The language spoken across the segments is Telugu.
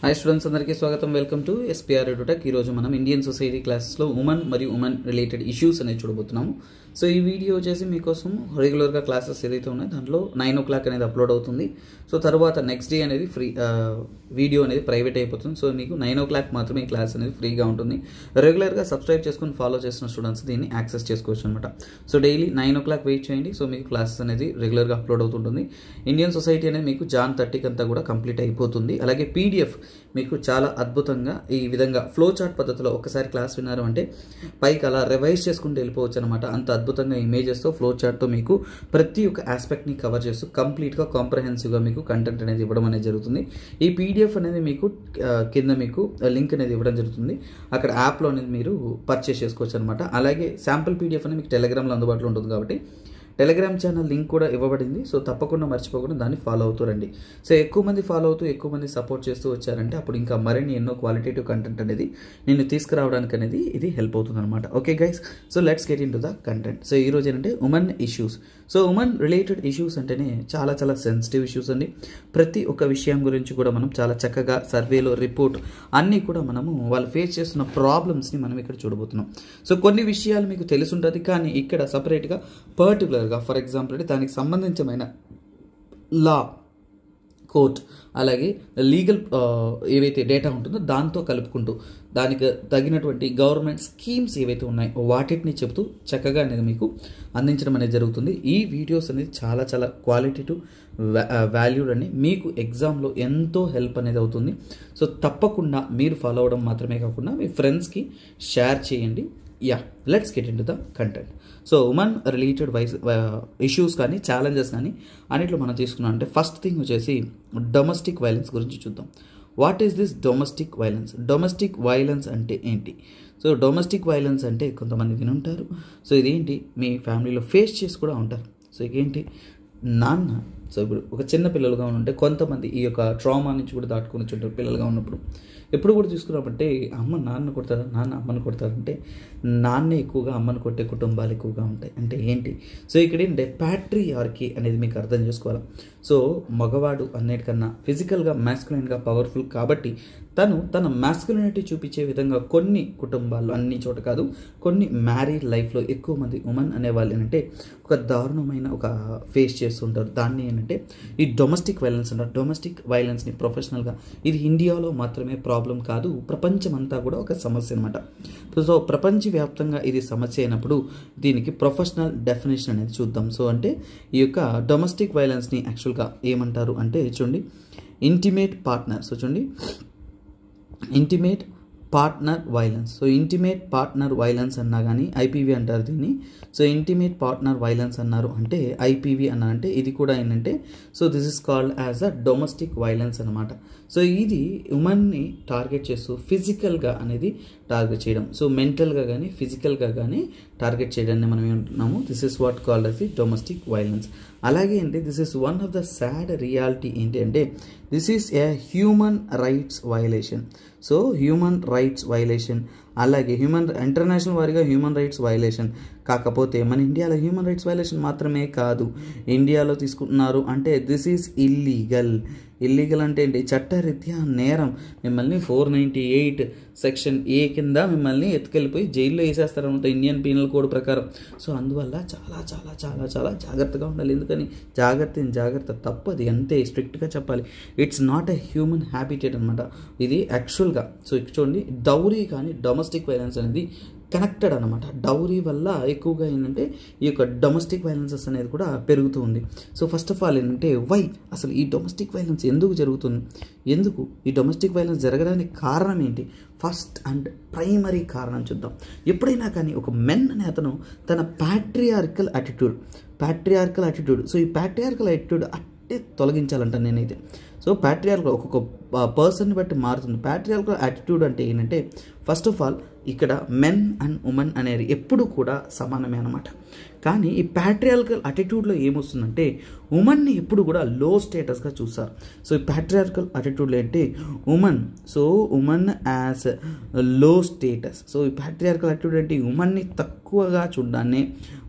हाई स्टूडेंट्स अंदरिकी स्वागतम वेलकम टू SPR EduTech ఈ రోజు మనం ఇండియన్ సొసైటీ క్లాసెస్ లో ఉమెన్ మరియు ఉమెన్ రిలేటెడ్ ఇష్యూస్ అనేది చూడబోతున్నాము. సో ఈ వీడియో వచ్చేసి మీకోసం రెగ్యులర్ గా క్లాసెస్ ఏదైతే ఉన్నాయో దాంట్లో 9 o'clock అనేది అప్లోడ్ అవుతుంది. సో తర్వాత నెక్స్ట్ డే అనేది ఫ్రీ వీడియో అనేది ప్రైవేట్ అయిపోతుంది. సో మీకు 9 o'clock మాత్రమే ఈ క్లాస్ అనేది ఫ్రీగా ఉంటుంది. రెగ్యులర్ గా సబ్స్క్రైబ్ చేసుకొని ఫాలో చేస్తున్న స్టూడెంట్స్ దీన్ని యాక్సెస్ చేసుకోవచ్చు అన్నమాట. సో డైలీ 9 o'clock వెయిట్ చేయండి. సో మీకు క్లాసెస్ అనేది రెగ్యులర్ గా అప్లోడ్ అవుతుంటుంది. ఇండియన్ సొసైటీ అనేది మీకు జాన్ 30 అంతా కూడా కంప్లీట్ అయిపోతుంది. అలాగే PDF మీకు చాలా అద్భుతంగా ఈ విధంగా ఫ్లో చార్ట్ పద్ధతిలో ఒకసారి క్లాస్ విన్నారు అంటే పైకి అలా రివైజ్ చేసుకుంటూ వెళ్ళిపోవచ్చు అనమాట. అంత అద్భుతంగా ఇమేజెస్తో ఫ్లో చార్ట్తో మీకు ప్రతి ఒక్క ఆస్పెక్ట్ని కవర్ చేస్తూ కంప్లీట్గా కాంప్రహెన్సివ్గా మీకు కంటెంట్ అనేది ఇవ్వడం అనేది జరుగుతుంది. ఈ PDF అనేది మీకు కింద మీకు లింక్ అనేది ఇవ్వడం జరుగుతుంది. అక్కడ యాప్లో అనేది మీరు పర్చేస్ చేసుకోవచ్చు అనమాట. అలాగే శాంపుల్ PDF అనేది మీకు టెలిగ్రామ్లో అందుబాటులో ఉంటుంది కాబట్టి టెలిగ్రామ్ ఛానల్ లింక్ కూడా ఇవ్వబడింది. సో తప్పకుండా మర్చిపోకుండా దాన్ని ఫాలో అవుతూ రండి. సో ఎక్కువ మంది ఫాలో అవుతూ ఎక్కువ మంది సపోర్ట్ చేస్తూ వచ్చారంటే అప్పుడు ఇంకా మరిన్ని ఎన్నో క్వాలిటేటివ్ కంటెంట్ అనేది నేను తీసుకురావడానికి అనేది ఇది హెల్ప్ అవుతుంది అనమాట. Okay guys, so let's get in to the content. So ఈ రోజు ఏంటంటే women issues. So women related issues అంటేనే చాలా చాలా సెన్సిటివ్ ఇష్యూస్ అండి. ప్రతి ఒక్క విషయం గురించి కూడా మనం చాలా చక్కగా సర్వేలో రిపోర్ట్ అన్నీ కూడా మనము వాళ్ళు ఫేస్ చేస్తున్న ప్రాబ్లమ్స్ని మనం ఇక్కడ చూడబోతున్నాం. సో కొన్ని విషయాలు మీకు తెలిసి ఉంటుంది, కానీ ఇక్కడ సపరేట్గా పర్టికులర్ ఫర్ ఎగ్జాంపుల్ అంటే దానికి సంబంధించిన లా, కోర్ట్, అలాగే లీగల్ ఏవైతే డేటా ఉంటుందో దాంతో కలుపుకుంటూ దానికి తగినటువంటి గవర్నమెంట్ స్కీమ్స్ ఏవైతే ఉన్నాయో వాటిని చెప్తూ చక్కగా అనేది మీకు అందించడం అనేది జరుగుతుంది. ఈ వీడియోస్ అనేది చాలా చాలా క్వాలిటేటివ్ వాల్యూడ్ అని మీకు ఎగ్జామ్లో ఎంతో హెల్ప్ అనేది అవుతుంది. సో తప్పకుండా మీరు ఫాలో అవ్వడం మాత్రమే కాకుండా మీ ఫ్రెండ్స్కి షేర్ చేయండి. Let's get in to the content. So women related issues కానీ ఛాలెంజెస్ కానీ అన్నిట్లో మనం తీసుకున్నాం అంటే ఫస్ట్ థింగ్ వచ్చేసి డొమెస్టిక్ వైలెన్స్ గురించి చూద్దాం. What is this domestic violence? Domestic violence అంటే ఏంటి? సో డొమెస్టిక్ వైలెన్స్ అంటే కొంతమంది వినుంటారు. సో ఇదేంటి మీ ఫ్యామిలీలో ఫేస్ చేసి కూడా ఉంటారు. సో ఇదేంటి నాన్న, సో ఇప్పుడు ఒక చిన్న పిల్లలుగా ఉంటే కొంతమంది ఈ యొక్క ట్రామా నుంచి కూడా దాటుకొని వచ్చి పిల్లలుగా ఉన్నప్పుడు ఎప్పుడు కూడా తీసుకున్నామంటే అమ్మ నాన్న కొడతారు, నాన్న అమ్మని కొడతారంటే నాన్నే ఎక్కువగా అమ్మని కొట్టే కుటుంబాలు ఎక్కువగా ఉంటాయి. అంటే ఏంటి? సో ఇక్కడ ఏంటంటే ప్యాట్రియార్కీ అనేది మీకు అర్థం చేసుకోవాలి. సో మగవాడు అన్నిటికన్నా ఫిజికల్గా మ్యాస్కులైన్గా పవర్ఫుల్ కాబట్టి తను తన మ్యాస్కులినిటీ చూపించే విధంగా కొన్ని కుటుంబాల్లో, అన్ని చోట కాదు, కొన్ని మ్యారీడ్ లైఫ్లో ఎక్కువ మంది ఉమెన్ అనేవాళ్ళు ఏంటంటే ఒక దారుణమైన ఒక ఫేస్ చేస్తుంటారు. దాన్ని ఏంటంటే ఈ డొమెస్టిక్ వైలెన్స్ అంటారు. డొమెస్టిక్ వైలెన్స్ని ప్రొఫెషనల్గా ఇది ఇండియాలో మాత్రమే ప్రాబ్లం కాదు, ప్రపంచమంతా కూడా ఒక సమస్య అనమాట. సో ప్రపంచవ్యాప్తంగా ఇది సమస్య అయినప్పుడు దీనికి ప్రొఫెషనల్ డెఫినేషన్ అనేది చూద్దాం. సో అంటే ఈ యొక్క డొమెస్టిక్ వైలెన్స్ని యాక్చువల్గా ఏమంటారు అంటే చూడండి, ఇంటిమేట్ పార్ట్నర్. సో చూడండి, intimate partner violence. So intimate partner violence అన్నా కానీ IPV అంటారు దీన్ని. సో ఇంటిమేట్ పార్ట్నర్ వైలెన్స్ అన్నారు అంటే IPV అన్నారంటే ఇది కూడా ఏంటంటే so this is called as a domestic violence అనమాట. సో ఇది ఉమెన్ని టార్గెట్ చేస్తూ ఫిజికల్గా అనేది టార్గెట్ చేయడం, సో మెంటల్గా కానీ ఫిజికల్గా కానీ టార్గెట్ చేయడాన్ని మనం ఏమంటున్నాము, this is what called as the domestic violence. అలాగే అంటే this is one of the sad reality ఏంటి అంటే this is a human rights violation. So human rights violation, అలాగే ఇంటర్నేషనల్ వారీగా హ్యూమన్ రైట్స్ వైలేషన్. కాకపోతే మన ఇండియాలో హ్యూమన్ రైట్స్ వైలేషన్ మాత్రమే కాదు, ఇండియాలో తీసుకుంటున్నారు అంటే దిస్ ఈజ్ ఇల్లీగల్. ఇల్లీగల్ అంటే ఏంటి? చట్టరీత్యా నేరం. మిమ్మల్ని 498 సెక్షన్ A కింద మిమ్మల్ని ఎత్తుకెళ్ళిపోయి జైల్లో వేసేస్తారనమాట ఇండియన్ పీనల్ కోడ్ ప్రకారం. సో అందువల్ల చాలా చాలా చాలా చాలా జాగ్రత్తగా ఉండాలి. ఎందుకని జాగ్రత్త తప్పది, అంతే స్ట్రిక్ట్గా చెప్పాలి. It's not a human habitat అనమాట ఇది యాక్చువల్గా. సో చూడండి, డౌరీ కానీ డొమెస్టిక్ వైలెన్స్ అనేది కనెక్టెడ్ అనమాట. డౌరీ వల్ల ఎక్కువగా ఏంటంటే ఈ యొక్క డొమెస్టిక్ వైలెన్సెస్ అనేది కూడా పెరుగుతూ ఉంది. సో ఫస్ట్ ఆఫ్ ఆల్ ఏంటంటే వై అసలు ఈ డొమెస్టిక్ వైలెన్స్ ఎందుకు జరుగుతుంది, ఎందుకు ఈ డొమెస్టిక్ వైలెన్స్ జరగడానికి కారణం ఏంటి? ఫస్ట్ అండ్ ప్రైమరీ కారణం చూద్దాం. ఎప్పుడైనా కానీ ఒక మెన్ అనే అతను తన ప్యాట్రియార్కల్ యాటిట్యూడ్, సో ఈ ప్యాట్రియార్కల్ యాటిట్యూడ్ అంటే తొలగించాలంట నేనైతే. సో ప్యాట్రియార్కల్ ఒక్కొక్క పర్సన్ బట్టి మారుతుంది. ప్యాట్రియార్కల్ యాటిట్యూడ్ అంటే ఏంటంటే ఫస్ట్ ఆఫ్ ఆల్ ఇక్కడ మెన్ అండ్ ఉమెన్ అనేది ఎప్పుడు కూడా సమానమే అనమాట. కానీ ఈ ప్యాట్రియార్కల్ అటిట్యూడ్లో ఏమొస్తుందంటే ఉమెన్ని ఎప్పుడు కూడా లో స్టేటస్గా చూస్తారు. సో ఈ ప్యాట్రియార్కల్ అటిట్యూడ్లో ఏంటి women as low status. So ఈ ప్యాట్రియార్కల్ అటిట్యూడ్ ఏంటి, ఉమెన్ని తక్కువగా చూడడాన్ని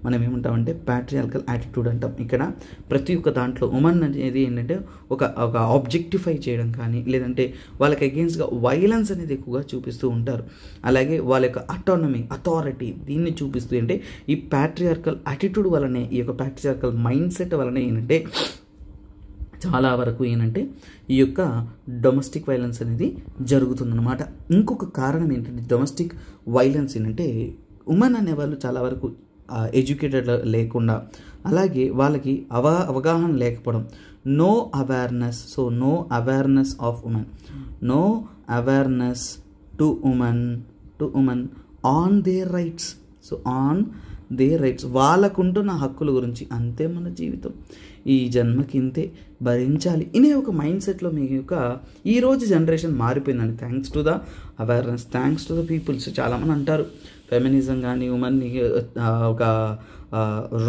మనం ఏమంటామంటే ప్యాట్రియార్కల్ యాటిట్యూడ్ అంటాం. ఇక్కడ ప్రతి ఒక్క దాంట్లో ఉమెన్ అనేది ఏంటంటే ఒక ఆబ్జెక్టిఫై చేయడం కానీ, లేదంటే వాళ్ళకి అగెయిన్స్ట్గా వైలెన్స్ అనేది ఎక్కువగా చూపిస్తూ ఉంటారు. అలాగే వాళ్ళ యొక్క అథారిటీ దీన్ని చూపిస్తూ అంటే ఈ ప్యాట్రియార్కల్ యాటిట్యూడ్ వలనే, ఈ యొక్క ప్యాట్రియార్కల్ మైండ్ సెట్ వలనే ఏంటంటే చాలా వరకు ఏంటంటే ఈ యొక్క డొమెస్టిక్ వైలెన్స్ అనేది జరుగుతుందన్నమాట. ఇంకొక కారణం ఏంటంటే డొమెస్టిక్ వైలెన్స్ ఏంటంటే ఉమెన్ అనేవాళ్ళు చాలా వరకు ఎడ్యుకేటెడ్ లేకుండా, అలాగే వాళ్ళకి అవగాహన లేకపోవడం, no awareness. So no awareness of women, no awareness to women on their rights. So on their rights, వాళ్ళకుంటున్న హక్కుల గురించి, అంతే మన జీవితం, ఈ జన్మకి ఇంతే, భరించాలి ఇనే ఒక మైండ్ సెట్లో మీ యొక్క ఈరోజు జనరేషన్ మారిపోయిందండి. Thanks to the awareness, thanks to the peoples. చాలామంది అంటారు ఫెమినిజం కానీ ఉమెన్ని ఒక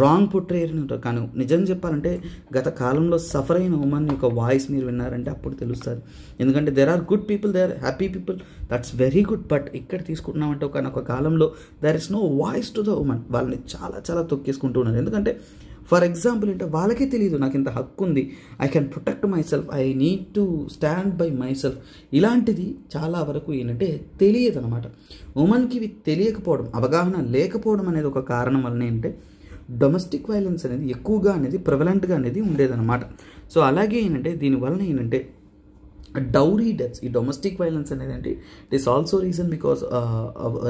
రాంగ్ పొట్రేయర్ అని ఉంటారు. కానీ నిజం చెప్పాలంటే గత కాలంలో సఫర్ అయిన ఉమెన్ యొక్క వాయిస్ మీరు విన్నారంటే అప్పుడు తెలుస్తుంది. ఎందుకంటే there are good people, they are happy people, that's very good. But ఇక్కడ తీసుకుంటున్నామంటే ఒక కాలంలో there is no voice to the women. వాళ్ళని చాలా చాలా తొక్కేసుకుంటూ ఉన్నారు. ఎందుకంటే ఫర్ ఎగ్జాంపుల్ అంటే వాళ్ళకే తెలియదు నాకు ఇంత హక్కు ఉంది, I can protect my self, I need to stand by my self. ఇలాంటిది చాలా వరకు ఏంటంటే తెలియదు అనమాట. ఉమెన్కి ఇవి తెలియకపోవడం, అవగాహన లేకపోవడం అనేది ఒక కారణం వలన ఏంటంటే డొమెస్టిక్ వైలెన్స్ అనేది ఎక్కువగా అనేది ప్రివలెంట్గా అనేది ఉండేదన్నమాట. సో అలాగే ఏంటంటే దీనివలన ఏంటంటే డౌరీ డెత్స్, ఈ డొమెస్టిక్ వైలెన్స్ అనేది ఏంటి, it is also reason because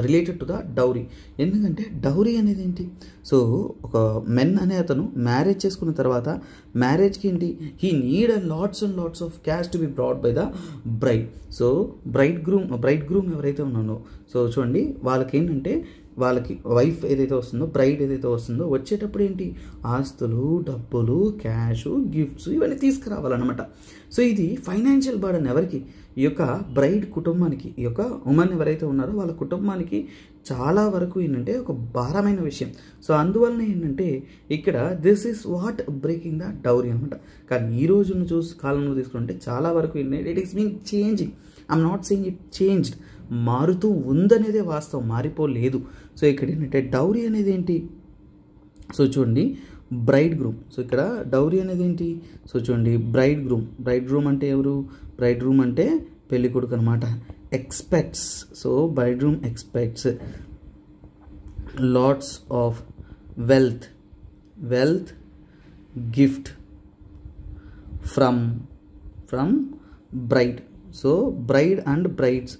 related to the dowry. ఎందుకంటే డౌరీ అనేది ఏంటి, సో ఒక మెన్ అనే అతను మ్యారేజ్ చేసుకున్న తర్వాత మ్యారేజ్కి ఏంటి, he need lots and lots of cash to be brought by the bride. So braid groom ఎవరైతే ఉన్నారో, సో చూడండి వాళ్ళకి ఏంటంటే వాళ్ళకి వైఫ్ ఏదైతే వస్తుందో, బ్రైడ్ ఏదైతే వస్తుందో, వచ్చేటప్పుడు ఏంటి ఆస్తులు, డబ్బులు, క్యాష్, గిఫ్ట్స్ ఇవన్నీ తీసుకురావాలన్నమాట. సో ఇది ఫైనాన్షియల్ బర్డెన్ ఎవరికి, ఈ యొక్క బ్రైడ్ కుటుంబానికి, ఈ యొక్క ఉమెన్ ఎవరైతే ఉన్నారో వాళ్ళ కుటుంబానికి చాలా వరకు ఏంటంటే ఒక భారమైన విషయం. సో అందువలన ఏంటంటే ఇక్కడ this is what breaking the dowry అనమాట. కానీ ఈ రోజును కాలంలో తీసుకుంటే చాలా వరకు ఏంటంటే it is been changing. I'm not saying it changed, మారుతూ ఉందనేదే వాస్తవం, మారిపోలేదు. సో ఇక్కడ ఏంటంటే డౌరీ అనేది ఏంటి, సో చూడండి బ్రైడ్ గ్రూమ్. సో ఇక్కడ డౌరీ అనేది ఏంటి, సో చూడండి బ్రైడ్ గ్రూమ్ అంటే ఎవరు, బ్రైడ్ గ్రూమ్ అంటే పెళ్లి కొడుకు అనమాట. Expects, so braid groom expects lots of wealth gift from braid. So bride and brides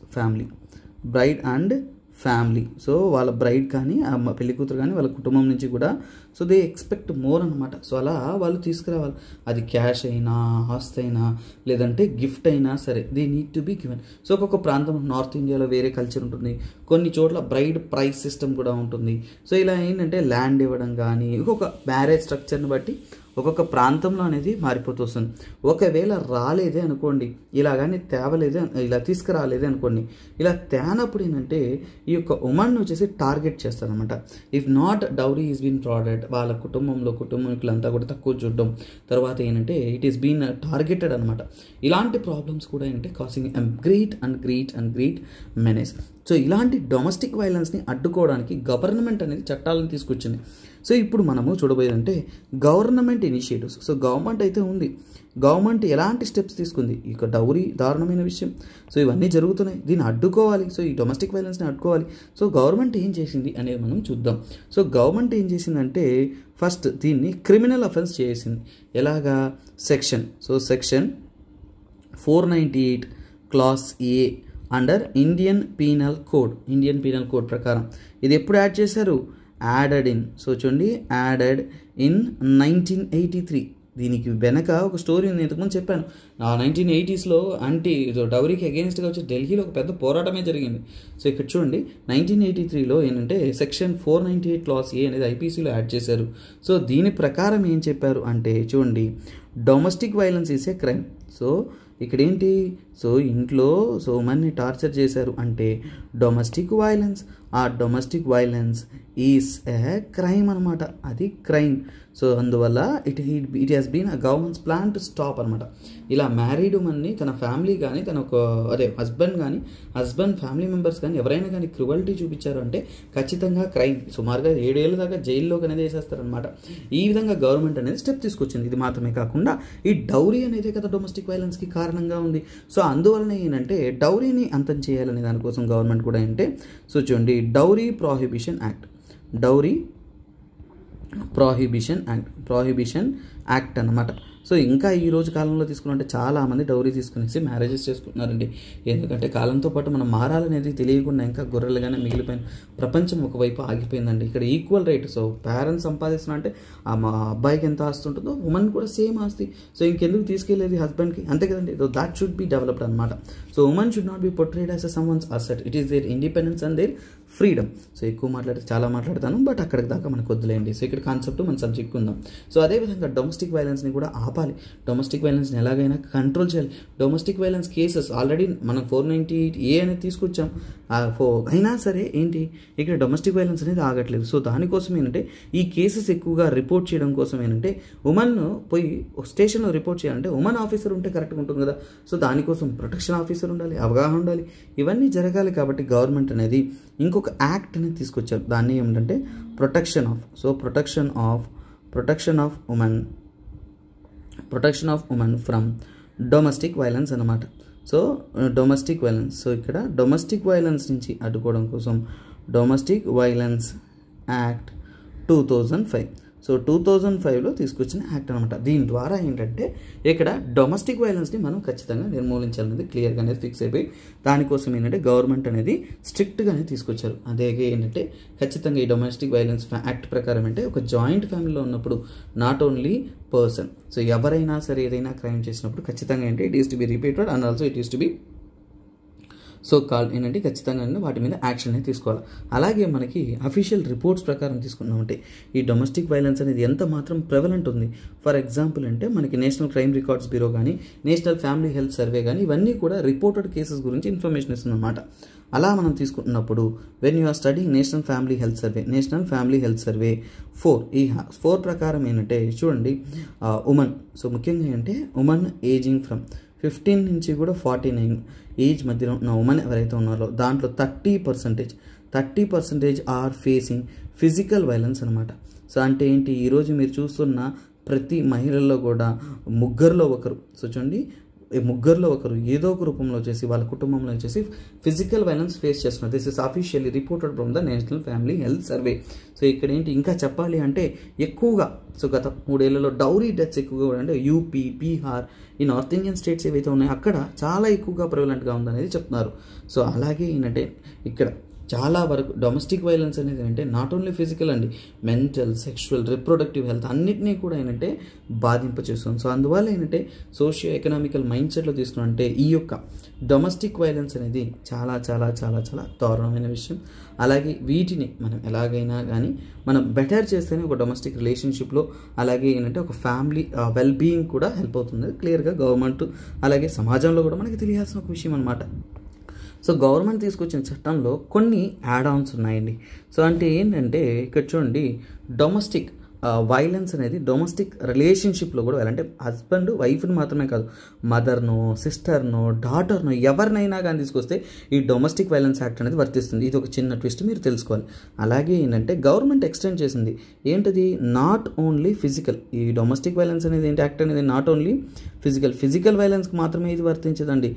family, so వాళ్ళ బ్రైడ్ కానీ పెళ్లి కూతురు కానీ వాళ్ళ కుటుంబం నుంచి కూడా, సో దే ఎక్స్పెక్ట్ మోర్ అనమాట. సో అలా వాళ్ళు తీసుకురావాలి, అది క్యాష్ అయినా, ఆస్తి అయినా, లేదంటే గిఫ్ట్ అయినా సరే, they need to be given. So ఒక్కొక్క ప్రాంతం, నార్త్ ఇండియాలో వేరే కల్చర్ ఉంటుంది, కొన్ని చోట్ల బ్రైడ్ ప్రైస్ సిస్టమ్ కూడా ఉంటుంది. సో ఇలా ఏంటంటే ల్యాండ్ ఇవ్వడం కానీ, ఒక్కొక్క మ్యారేజ్ స్ట్రక్చర్ని బట్టి ఒక్కొక్క ప్రాంతంలో అనేది మారిపోతూ వస్తుంది. ఒకవేళ రాలేదే అనుకోండి, ఇలా కానీ ఇలా తీసుకురాలేదే అనుకోండి, ఇలా తేనప్పుడు ఏంటంటే ఈ యొక్క ఉమెన్ వచ్చేసి టార్గెట్ చేస్తారనమాట. If not dowry is been product, వాళ్ళ కుటుంబీకులంతా కూడా తక్కువ చూడడం, తర్వాత ఏంటంటే ఇట్ ఈస్ బీన్ టార్గెటెడ్ అనమాట. ఇలాంటి ప్రాబ్లమ్స్ కూడా ఏంటంటే కాసింగ్ గ్రేట్ మెనేజ్. సో ఇలాంటి డొమెస్టిక్ వైలెన్స్ని అడ్డుకోవడానికి గవర్నమెంట్ అనేది చట్టాలను తీసుకొచ్చింది. సో ఇప్పుడు మనము చూడబోయేదంటే గవర్నమెంట్ ఇనిషియేటివ్స్. సో గవర్నమెంట్ అయితే ఉంది, గవర్నమెంట్ ఎలాంటి స్టెప్స్ తీసుకుంది, ఈ యొక్క డౌరీ దారుణమైన విషయం, సో ఇవన్నీ జరుగుతున్నాయి, దీన్ని అడ్డుకోవాలి, సో ఈ డొమెస్టిక్ వైలెన్స్ని అడ్డుకోవాలి. సో గవర్నమెంట్ ఏం చేసింది అనేది మనం చూద్దాం. సో గవర్నమెంట్ ఏం చేసిందంటే ఫస్ట్ దీన్ని క్రిమినల్ అఫెన్స్ చేసింది. ఎలాగా, సెక్షన్ 498 క్లాస్ ఏ అండర్ ఇండియన్ పీనల్ కోడ్ ప్రకారం ఇది ఎప్పుడు యాడ్ చేశారు, యాడెడ్ ఇన్, సో చూడండి యాడెడ్ ఇన్ 1983. దీనికి వెనక ఒక స్టోరీ నేను ఇంతకుముందు చెప్పాను. 1980స్లో డౌరీకి అగెయిన్స్ట్గా వచ్చి ఢిల్లీలో ఒక పెద్ద పోరాటమే జరిగింది. సో ఇక్కడ చూడండి 1983లో ఏంటంటే సెక్షన్ 498 క్లాస్ ఏ అనేది ఐపీసీలో యాడ్ చేశారు. సో దీని ప్రకారం ఏం చెప్పారు అంటే చూడండి, domestic violence is a crime. So ఇక్కడ ఏంటి, సో ఇంట్లో సో ఉమెన్ని టార్చర్ చేశారు అంటే డొమెస్టిక్ వైలెన్స్. ఆ domestic violence is a crime అనమాట, అది క్రైమ్. సో అందువల్ల it has been a government's plan to stop అనమాట. ఇలా మ్యారీడ్ ఉమెన్ని తన ఫ్యామిలీ కానీ తన హస్బెండ్ కానీ హస్బెండ్ ఫ్యామిలీ మెంబర్స్ కానీ ఎవరైనా కానీ క్రువల్టీ చూపించారు అంటే ఖచ్చితంగా క్రైమ్. సుమారుగా 7 ఏళ్ళ దాకా జైల్లోకి అనేది వేసేస్తారనమాట. ఈ విధంగా గవర్నమెంట్ అనేది స్టెప్ తీసుకొచ్చింది. ఇది మాత్రమే కాకుండా ఈ డౌరీ అనేది కదా డొమెస్టిక్ వైలెన్స్కి కారణంగా ఉంది. సో అందువలన ఏంటంటే డౌరీని అంతం చేయాలనే దానికోసం గవర్నమెంట్ కూడా అంటే సో చూడండి డౌరీ ప్రొహిబిషన్ యాక్ట్ అన్నమాట. సో ఇంకా ఈ రోజు కాలంలో తీసుకున్నట్టే చాలామంది డౌరీ తీసుకునేసి మ్యారేజెస్ చేసుకుంటున్నారండి. ఎందుకంటే కాలంతో పాటు మనం మారాలనేది తెలియకుండా ఇంకా గొర్రెలుగానే మిగిలిపోయిన ప్రపంచం ఒకవైపు ఆగిపోయిందండి. ఇక్కడ ఈక్వల్ రైట్. సో పేరెంట్స్ సంపాదిస్తున్నా అంటే మా అబ్బాయికి ఎంత ఆస్తి ఉంటుందో ఉమెన్ కూడా సేమ్ ఆస్తి. సో ఇంకెందుకు తీసుకెళ్ళేది హస్బెండ్కి, అంతే కదండి. So that should be developed అనమాట. So women should not be portrayed as someone's asset. It is their independence and their freedom. So ఎక్కువ చాలా మాట్లాడతాను, బట్ అక్కడికి దాకా మనకు వద్దులేండి. సో ఇక్కడ కాన్సెప్ట్ మన సబ్జెక్ట్ ఉందాం. సో అదేవిధంగా డొమెస్టిక్ వైలెన్స్ని కూడా ఆపాలి. డొమెస్టిక్ వైలెన్స్ని ఎలాగైనా కంట్రోల్ చేయాలి. డొమెస్టిక్ వైలెన్స్ కేసెస్ ఆల్రెడీ మనం 498A అనేది తీసుకొచ్చాం. అయినా సరే ఏంటి ఇక్కడ డొమెస్టిక్ వైలెన్స్ అనేది ఆగట్లేదు. సో దానికోసం ఏంటంటే ఈ కేసెస్ ఎక్కువగా రిపోర్ట్ చేయడం కోసం ఏంటంటే ఉమెన్ పోయి స్టేషన్లో రిపోర్ట్ చేయాలంటే ఉమెన్ ఆఫీసర్ ఉంటే కరెక్ట్గా ఉంటుంది కదా. సో దానికోసం ప్రొటెక్షన్ ఆఫీసర్ ఉండాలి, అవగాహన ఉండాలి, ఇవన్నీ జరగాలి. కాబట్టి గవర్నమెంట్ అనేది ఇంకొక యాక్ట్ అనేది తీసుకొచ్చారు. దాన్ని ఏమిటంటే protection of women from domestic violence అన్నమాట. సో డొమెస్టిక్ వైలెన్స్, సో ఇక్కడ డొమెస్టిక్ వైలెన్స్ నుంచి అడ్డుకోవడం కోసం డొమెస్టిక్ వైలెన్స్ యాక్ట్ 2005. సో 2005లో తీసుకొచ్చిన యాక్ట్ అనమాట. దీని ద్వారా ఏంటంటే ఇక్కడ డొమెస్టిక్ వైలెన్స్ని మనం ఖచ్చితంగా నిర్మూలించాలనేది క్లియర్గా అనేది ఫిక్స్ అయిపోయి దానికోసం ఏంటంటే గవర్నమెంట్ అనేది స్ట్రిక్ట్గానే తీసుకొచ్చారు. అదే ఏంటంటే ఖచ్చితంగా ఈ డొమెస్టిక్ వైలెన్స్ యాక్ట్ ప్రకారం అంటే ఒక జాయింట్ ఫ్యామిలీలో ఉన్నప్పుడు నాట్ ఓన్లీ పర్సన్, సో ఎవరైనా సరే ఏదైనా క్రైమ్ చేసినప్పుడు ఖచ్చితంగా ఏంటి it is to be repeated and also it is to be so call ఏంటంటే ఖచ్చితంగా వాటి మీద యాక్షన్ అనేది తీసుకోవాలి. అలాగే మనకి అఫీషియల్ రిపోర్ట్స్ ప్రకారం తీసుకున్నామంటే ఈ డొమెస్టిక్ వైలెన్స్ అనేది ఎంత మాత్రం ప్రెవలెంట్ ఉంది. ఫర్ ఎగ్జాంపుల్ అంటే మనకి నేషనల్ క్రైమ్ రికార్డ్స్ బ్యూరో కానీ నేషనల్ ఫ్యామిలీ హెల్త్ సర్వే కానీ ఇవన్నీ కూడా రిపోర్టెడ్ కేసెస్ గురించి ఇన్ఫర్మేషన్ ఇస్తుందన్నమాట. అలా మనం తీసుకుంటున్నప్పుడు when you are studying national family health survey 4 ఈ 4 ప్రకారం ఏంటంటే చూడండి ఉమెన్, సో ముఖ్యంగా ఏంటంటే ఉమెన్ ఏజింగ్ ఫ్రమ్ 15 నుంచి కూడా 49 ఏజ్ మధ్యలో ఉన్న ఉమెన్ ఎవరైతే ఉన్నారో దాంట్లో 30% ఆర్ ఫేసింగ్ ఫిజికల్ వైలెన్స్ అనమాట. సో అంటే ఏంటి ఈరోజు మీరు చూస్తున్న ప్రతి మహిళల్లో కూడా ముగ్గురులో ఒకరు, సో చూడండి ముగ్గురులో ఒకరు ఏదో ఒక రూపంలో వచ్చేసి వాళ్ళ కుటుంబంలో వచ్చేసి ఫిజికల్ వైలెన్స్ ఫేస్ చేస్తున్నారు. This is officially reported from the national family health survey. So ఇక్కడ ఏంటి ఇంకా చెప్పాలి అంటే ఎక్కువగా సో గత 3 ఏళ్లలో డౌరీ డెత్స్ ఎక్కువగా అంటే యూపీ, బీహార్, ఈ నార్త్ ఇండియన్ స్టేట్స్ ఏవైతే ఉన్నాయో అక్కడ చాలా ఎక్కువగా ప్రివలెంట్గా ఉందనేది చెప్తున్నారు. సో అలాగే ఏంటంటే ఇక్కడ చాలా వరకు డొమెస్టిక్ వైలెన్స్ అనేది ఏంటంటే నాట్ ఓన్లీ ఫిజికల్ అండి, మెంటల్, సెక్షువల్, రిప్రొడక్టివ్ హెల్త్ అన్నిటినీ కూడా ఏంటంటే బాధింపచేస్తుంది. సో అందువల్ల ఏంటంటే సోషియో ఎకనామికల్ మైండ్ సెట్లో తీసుకున్నట్టే ఈ యొక్క డొమెస్టిక్ వైలెన్స్ అనేది చాలా చాలా చాలా చాలా దారుణమైన విషయం. అలాగే వీటిని మనం ఎలాగైనా కానీ మనం బెటర్ చేస్తేనే ఒక డొమెస్టిక్ రిలేషన్షిప్లో అలాగే ఏంటంటే ఒక ఫ్యామిలీ వెల్ బీయింగ్ కూడా హెల్ప్ అవుతుంది. క్లియర్గా గవర్నమెంట్ అలాగే సమాజంలో కూడా మనకి తెలియాల్సిన ఒక విషయం అనమాట. సో గవర్నమెంట్ తీసుకొచ్చిన చట్టంలో కొన్ని యాడ్ ఆన్స్ ఉన్నాయండి. సో అంటే ఏంటంటే ఇక్కడ చూడండి డొమెస్టిక్ వైలెన్స్ అనేది డొమెస్టిక్ రిలేషన్షిప్లో కూడా అంటే హస్బెండ్ వైఫ్ని మాత్రమే కాదు మదర్నో, సిస్టర్నో, డాటర్నో ఎవరినైనా కానీ తీసుకొస్తే ఈ డొమెస్టిక్ వైలెన్స్ యాక్ట్ అనేది వర్తిస్తుంది. ఇది ఒక చిన్న ట్విస్ట్ మీరు తెలుసుకోవాలి. అలాగే ఏంటంటే గవర్నమెంట్ ఎక్స్టెండ్ చేసింది ఏంటది నాట్ ఓన్లీ ఫిజికల్, ఈ డొమెస్టిక్ వైలెన్స్ అనేది ఏంటి యాక్ట్ అనేది నాట్ ఓన్లీ ఫిజికల్ వైలెన్స్కి మాత్రమే ఇది వర్తించదండి.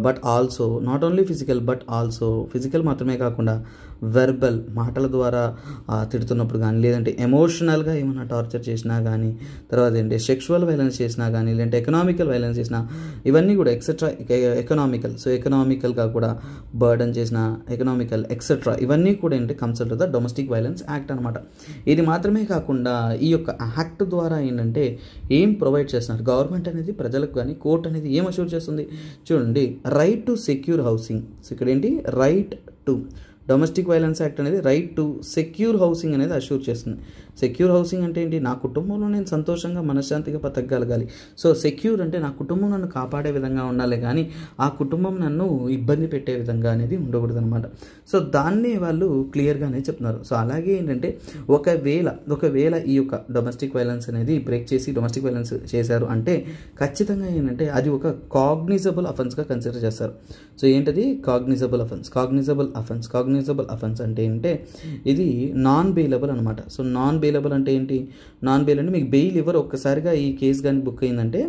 But also not only physical మాత్రమే కాకుండా వెర్బల్ మాటల ద్వారా తిడుతున్నప్పుడు కానీ లేదంటే ఎమోషనల్గా ఏమైనా టార్చర్ చేసినా కానీ తర్వాత ఏంటి సెక్షువల్ వైలెన్స్ చేసినా కానీ లేదంటే ఎకనామికల్ వైలెన్స్ చేసినా ఇవన్నీ కూడా ఎక్సెట్రా ఎకనామికల్, సో ఎకనామికల్గా కూడా బర్డన్ చేసిన ఎకనామికల్ ఎక్సెట్రా ఇవన్నీ కూడా ఏంటి comes under the domestic violence act అనమాట. ఇది మాత్రమే కాకుండా ఈ యొక్క యాక్ట్ ద్వారా ఏంటంటే ఏం ప్రొవైడ్ చేస్తున్నారు గవర్నమెంట్ అనేది ప్రజలకు కానీ కోర్ట్ అనేది ఏం అష్యూర్ చేస్తుంది చూడండి right to secure housing. So ఇక్కడ ఏంటి right to domestic violence act అనేది రైట్ టు సెక్యూర్ హౌసింగ్ అనేది అష్యూర్ చేస్తుంది. సెక్యూర్ హౌసింగ్ అంటే ఏంటి, నా కుటుంబంలో నేను సంతోషంగా మనశ్శాంతిగా బతకగలగాలి. సో సెక్యూర్ అంటే నా కుటుంబం నన్ను కాపాడే విధంగా ఉండాలి, కానీ ఆ కుటుంబం నన్ను ఇబ్బంది పెట్టే విధంగా అనేది ఉండకూడదు అనమాట. సో దాన్ని వాళ్ళు క్లియర్గానే చెప్తున్నారు. సో అలాగే ఏంటంటే ఒకవేళ ఈ యొక్క డొమెస్టిక్ వైలెన్స్ అనేది బ్రేక్ చేసి డొమెస్టిక్ వైలెన్స్ చేశారు అంటే ఖచ్చితంగా ఏంటంటే అది ఒక కాగ్నిజబుల్ అఫెన్స్గా కన్సిడర్ చేస్తారు. సో ఏంటది కాగ్నిజబుల్ అఫెన్స్ అంటే ఏంటంటే ఇది నాన్ బెయిలబుల్ అనమాట. సో నాన్ బెయిలబుల్ అంటే ఏంటి, నాన్ బెయిల్ అంటే మీకు బెయిల్ ఇవ్వరు, ఒక్కసారిగా ఈ కేసు కానీ బుక్ అయిందంటే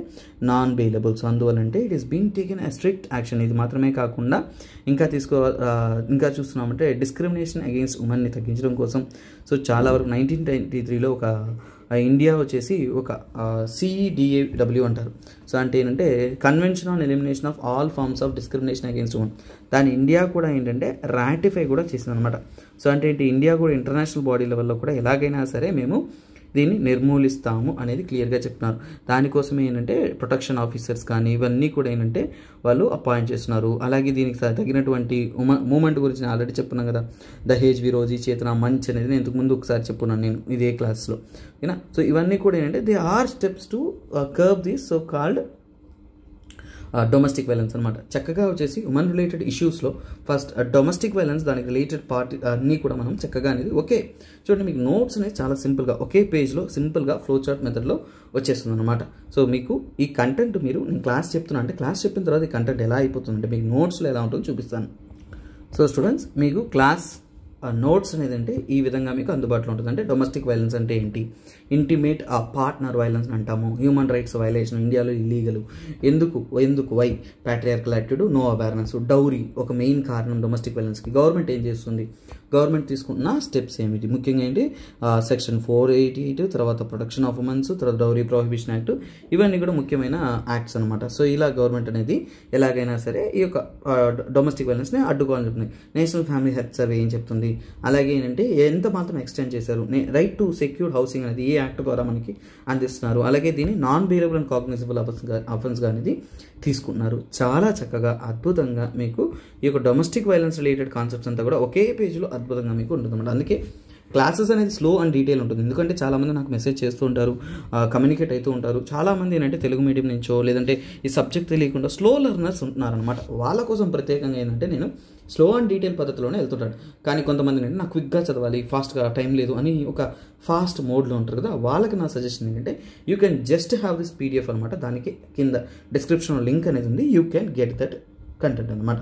నాన్ బెయిలబుల్. సో అందువల్లంటే it is been taken a strict action. ఇది మాత్రమే కాకుండా ఇంకా చూస్తున్నామంటే డిస్క్రిమినేషన్ అగెయిన్స్ట్ ఉమెన్ని తగ్గించడం కోసం సో చాలా వరకు 1993లో ఒక ఇండియా వచ్చేసి ఒక CEDAW అంటారు. సో అంటే ఏంటంటే convention on elimination of all forms of discrimination against women. దాని ఇండియా కూడా ఏంటంటే రాటిఫై కూడా చేసింది అనమాట. సో అంటే ఏంటి, ఇండియా కూడా ఇంటర్నేషనల్ బాడీ లెవెల్లో కూడా ఎలాగైనా సరే మేము దీన్ని నిర్మూలిస్తాము అనేది క్లియర్గా చెప్తున్నారు. దానికోసమే ఏంటంటే ప్రొటెక్షన్ ఆఫీసర్స్ కానీ ఇవన్నీ కూడా ఏంటంటే వాళ్ళు అపాయింట్ చేస్తున్నారు. అలాగే దీనికి తగినటువంటి మూమెంట్ గురించి నేను ఆల్రెడీ చెప్పున్నాను కదా, దహేజ్ విరోధి చేతన మంచ్ అనేది నేను ఇంతకుముందు ఒకసారి చెప్పున్నాను నేను ఇదే క్లాస్లో, ఓకేనా. సో ఇవన్నీ కూడా ఏంటంటే they are steps to curb this so called domestic violence అనమాట. చక్కగా వచ్చేసి ఉమెన్ రిలేటెడ్ ఇష్యూస్లో ఫస్ట్ డొమెస్టిక్ వైలెన్స్ దానికి రిలేటెడ్ పార్ట్ అన్నీ కూడా మనం చక్కగా అనేది ఓకే చూడండి. మీకు నోట్స్ అనేది చాలా సింపుల్గా ఒకే పేజ్లో సింపుల్గా ఫ్లో చార్ట్ మెథడ్లో వచ్చేస్తుంది అనమాట. సో మీకు ఈ కంటెంట్ నేను క్లాస్ చెప్తున్నా అంటే క్లాస్ చెప్పిన తర్వాత ఈ కంటెంట్ ఎలా అయిపోతుందంటే మీకు నోట్స్లో ఎలా ఉంటుందో చూపిస్తాను. సో స్టూడెంట్స్ మీకు క్లాస్ నోట్స్ అనేది అంటే ఈ విధంగా మీకు అందుబాటులో ఉంటుంది. అంటే డొమెస్టిక్ వైలెన్స్ అంటే ఏంటి, ఇంటిమేట్ పార్ట్నర్ వైలెన్స్ అంటాము, హ్యూమన్ రైట్స్ వైలేషన్ ఇండియాలో ఇల్లీగల్, ఎందుకు why patriarchal attitude, no awareness, dowry ఒక మెయిన్ కారణం డొమెస్టిక్ వైలెన్స్కి, గవర్నమెంట్ ఏం చేస్తుంది, గవర్నమెంట్ తీసుకున్న స్టెప్స్ ఏమిటి, ముఖ్యంగా ఏంటి సెక్షన్ 488, తర్వాత ప్రొటెక్షన్ ఆఫ్ ఉమెన్స్, తర్వాత డౌరీ ప్రొహిబిషన్ యాక్ట్, ఇవన్నీ కూడా ముఖ్యమైన యాక్ట్స్ అనమాట. సో ఇలా గవర్నమెంట్ అనేది ఎలాగైనా సరే ఈ యొక్క డొమెస్టిక్ వైలెన్స్ని అడ్డుకోవాలని చెప్తుంది. నేషనల్ ఫ్యామిలీ హెల్త్ సర్వే ఏం చెప్తుంది, అలాగే ఏంటంటే ఎంత మాత్రం ఎక్స్టెండ్ చేశారు, రైట్ టు సెక్యూర్ హౌసింగ్ అనేది ఈ యాక్ట్ ద్వారా మనకి అందిస్తున్నారు. అలాగే దీన్ని నాన్ బెయిలబుల్ అండ్ కాగ్నిజబుల్ అఫెన్స్గా అనేది తీసుకున్నారు. చాలా చక్కగా అద్భుతంగా మీకు ఈ యొక్క డొమెస్టిక్ వైలెన్స్ రిలేటెడ్ కాన్సెప్ట్స్ అంతా కూడా ఒకే పేజీలో అద్భుతంగా మీకు ఉంటుందన్నమాట. అందుకే క్లాసెస్ అనేది స్లో అండ్ డీటెయిల్ ఉంటుంది. ఎందుకంటే చాలామంది నాకు మెసేజ్ చేస్తూ ఉంటారు, కమ్యూనికేట్ అవుతూ ఉంటారు. చాలామంది ఏంటంటే తెలుగు మీడియం నుంచో లేదంటే ఈ సబ్జెక్ట్ తెలియకుండా స్లో లెర్నర్స్ ఉంటున్నారనమాట. వాళ్ళ కోసం ప్రత్యేకంగా ఏంటంటే నేను స్లో అండ్ డీటెయిల్ పద్ధతిలోనే వెళ్తుంటాను. కానీ కొంతమంది ఏంటంటే నాకు క్విక్గా చదవాలి, ఫాస్ట్గా టైం లేదు అని ఒక ఫాస్ట్ మోడ్లో ఉంటారు కదా, వాళ్ళకి నా సజెషన్ ఏంటంటే you can just have this PDF అనమాట. దానికి కింద డిస్క్రిప్షన్లో లింక్ అనేది ఉంది, you can get that content అనమాట.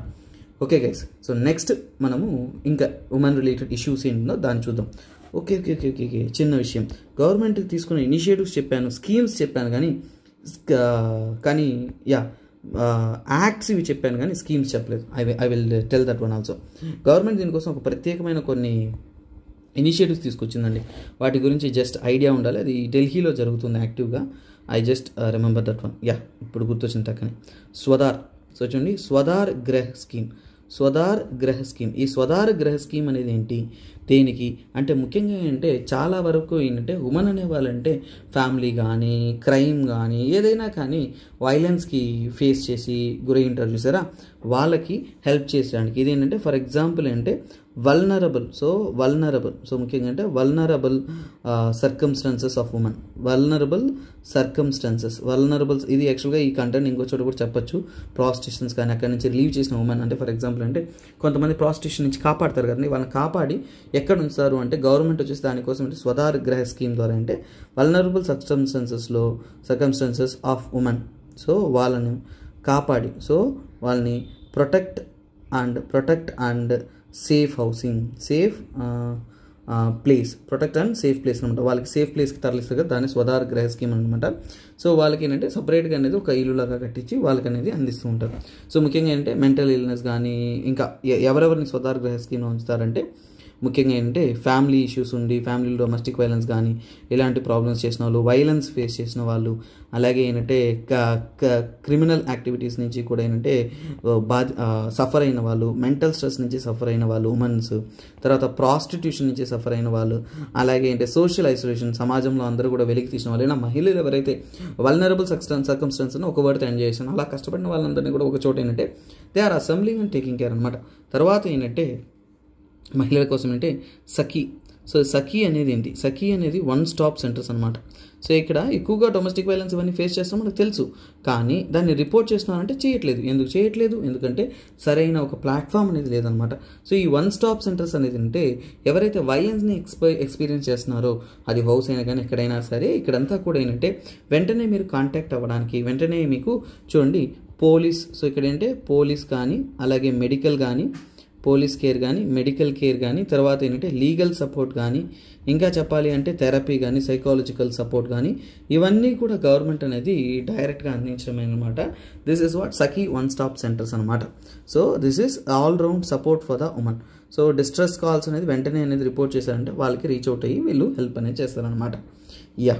ఓకే గైస్, సో నెక్స్ట్ మనము ఇంకా ఉమెన్ రిలేటెడ్ ఇష్యూస్ ఏంటో దాన్ని చూద్దాం. Okay okay okay okay okay చిన్న విషయం, గవర్నమెంట్ తీసుకున్న ఇనిషియేటివ్స్ చెప్పాను, స్కీమ్స్ చెప్పాను, కానీ యాక్ట్స్ ఇవి చెప్పాను కానీ స్కీమ్స్ చెప్పలేదు. I will tell that one also. Government దీనికోసం ఒక ప్రత్యేకమైన కొన్ని ఇనిషియేటివ్స్ తీసుకొచ్చిందండి. వాటి గురించి జస్ట్ ఐడియా ఉండాలి. అది ఢిల్లీలో జరుగుతుంది యాక్టివ్గా. I just remember that one. ఇప్పుడు గుర్తొచ్చింది టక్కని స్వధార్. సో చూడండి, స్వధార్ గృహ స్కీమ్. ఈ స్వధార్ గృహ స్కీమ్ అనేది ఏంటి, దేనికి అంటే ముఖ్యంగా ఏంటంటే చాలా వరకు ఏంటంటే ఉమెన్ అనే వాళ్ళంటే ఫ్యామిలీ కానీ క్రైమ్ కానీ ఏదైనా కానీ వైలెన్స్కి ఫేస్ చేసి గురై ఉంటారు చూసారా, వాళ్ళకి హెల్ప్ చేసేదానికి. ఇదేంటంటే ఫర్ ఎగ్జాంపుల్ అంటే వల్నరబుల్. సో ముఖ్యంగా అంటే వల్నరబుల్ సర్కమ్స్టాన్సెస్ ఆఫ్ ఉమెన్, వల్నరబుల్స్. ఇది యాక్చువల్గా ఈ కంటెంట్ ఇంకో చోట కూడా చెప్పొచ్చు. ప్రాస్టిట్యూషన్స్ కానీ అక్కడి నుంచి రిలీవ్ చేసిన ఉమెన్ అంటే ఫర్ ఎగ్జాంపుల్ అంటే కొంతమంది ప్రాస్టిట్యూషన్ నుంచి కాపాడతారు కదండి, వాళ్ళని కాపాడి ఎక్కడ ఉంచుతారు అంటే గవర్నమెంట్ వచ్చేసి దానికోసం అంటే స్వధార్ గృహ స్కీమ్ ద్వారా అంటే vulnerable circumstances of women, so వాళ్ళని కాపాడి, సో వాళ్ళని protect and safe housing, protect and safe place అనమాట. వాళ్ళకి సేఫ్ ప్లేస్కి తరలిస్తారు కదా, దాన్ని స్వధార్ గృహ స్కీమ్ అనమాట. సో వాళ్ళకి ఏంటంటే సపరేట్గా అనేది ఒక ఇల్లులాగా కట్టించి వాళ్ళకి అనేది అందిస్తూ ఉంటారు. సో ముఖ్యంగా ఏంటంటే మెంటల్ ఇల్నెస్ కానీ ఇంకా ఎవరెవరిని స్వధార్ గృహ స్కీమ్లో ఉంచుతారంటే ముఖ్యంగా ఏంటంటే ఫ్యామిలీ ఇష్యూస్ ఉండి, ఫ్యామిలీలో డొమెస్టిక్ వైలెన్స్ కానీ ఇలాంటి ప్రాబ్లమ్స్ చేసిన వాళ్ళు, వైలెన్స్ ఫేస్ చేసిన వాళ్ళు, అలాగే ఏంటంటే క్రిమినల్ యాక్టివిటీస్ నుంచి కూడా ఏంటంటే సఫర్ అయిన వాళ్ళు, మెంటల్ స్ట్రెస్ నుంచి సఫర్ అయిన వాళ్ళు ఉమెన్స్, తర్వాత ప్రాస్టిట్యూషన్ నుంచి సఫర్ అయిన వాళ్ళు, అలాగే ఏంటంటే సోషల్ ఐసోలేషన్, సమాజంలో అందరూ కూడా వెలికి తీసిన వాళ్ళు, ఇలా మహిళలు ఎవరైతే వల్నరబుల్ సర్కమ్స్టాన్స్ ఒక వర్డ్ ఎంజాయ్ చేసిన అలా కష్టపడిన వాళ్ళందరినీ కూడా ఒక చోట ఏంటంటే they are assembling and taking care అనమాట. తర్వాత ఏంటంటే మహిళల కోసం అంటే సో సఖీ అనేది ఏంటి? సఖీ అనేది వన్ స్టాప్ సెంటర్స్ అనమాట. సో ఇక్కడ ఎక్కువగా డొమెస్టిక్ వైలెన్స్ ఇవన్నీ ఫేస్ చేస్తాం మనకు తెలుసు, కానీ దాన్ని రిపోర్ట్ చేస్తున్నారంటే చేయట్లేదు. ఎందుకు చేయట్లేదు? ఎందుకంటే సరైన ఒక ప్లాట్ఫామ్ అనేది లేదనమాట. సో ఈ వన్ స్టాప్ సెంటర్స్ అనేది అంటే ఎవరైతే వైలెన్స్ని ఎక్స్పీరియన్స్ చేస్తున్నారో, అది హౌస్ అయినా కానీ ఎక్కడైనా సరే, ఇక్కడంతా కూడా ఏంటంటే వెంటనే మీరు కాంటాక్ట్ అవ్వడానికి, వెంటనే మీకు చూడండి పోలీస్, సో ఇక్కడ ఏంటంటే పోలీస్ కానీ, అలాగే మెడికల్ కానీ, పోలీస్ కేర్ కానీ, మెడికల్ కేర్ కానీ, తర్వాత ఏంటంటే లీగల్ సపోర్ట్ కానీ, ఇంకా చెప్పాలి అంటే థెరపీ కానీ, సైకాలజికల్ సపోర్ట్ కానీ, ఇవన్నీ కూడా గవర్నమెంట్ అనేది డైరెక్ట్గా అందించడం అనమాట. This is what Sakhi one stop centres అనమాట. So this is all round support for the women. So distress calls అనేది వెంటనే అనేది రిపోర్ట్ చేశారంటే వాళ్ళకి రీచ్ అవుట్ అయ్యి వీళ్ళు హెల్ప్ అనేది చేస్తారనమాట. యా.